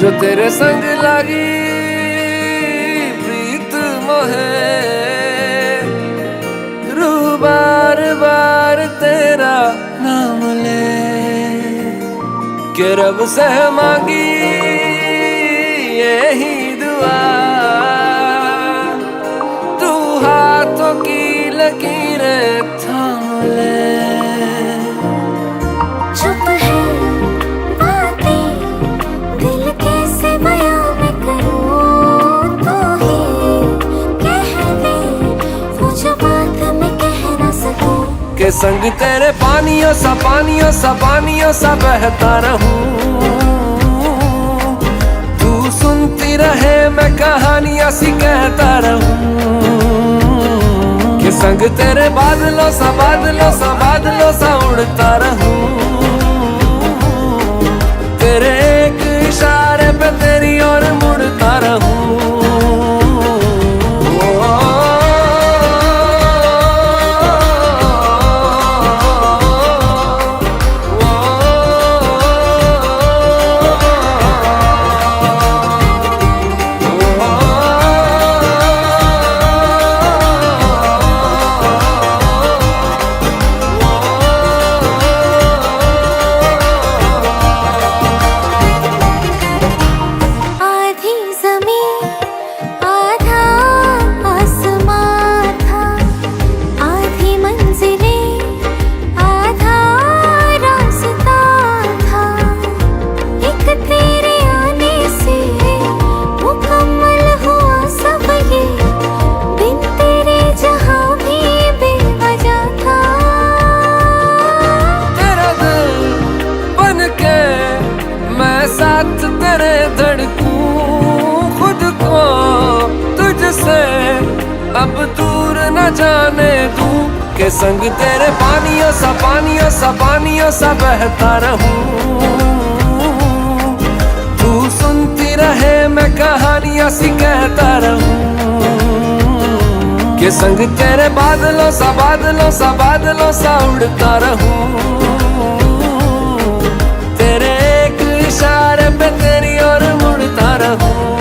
जो तेरे संग लगी प्रीत मोहे, रू बार बार तेरा नाम ले के रब से मांगी यही दुआ, तू हाथों की लकीरें थाम ले। चुप है बातें दिल कैसे बयां मैं करूं, तो ही कह दे वो जो बात मैं कह ना सकूं। के संग तेरे पानियों सा पानियों सा पानियों सा बहता रहूं, तू सुनती रहे मैं कहानियां सी कहता रहूं। के संग तेरे बादलों सा बादलों सा बादलों सा उड़ता रहूं, तेरे एक इशारे पे तेरी ओर मुड़ता रहूं। साथ तेरे धड़कूं खुद को तुझसे अब दूर न जाने दूं, के संग तेरे पानियों सा पानियों सा पानियों सा बहता रहूं, तू सुनती रहे मैं कहानियां सी कहता रहूं। के संग तेरे बादलों सा बादलों सा बादलों सा उड़ता रहूं, तेरे एक इशारे पे तेरी ओर मुड़ता रहूं।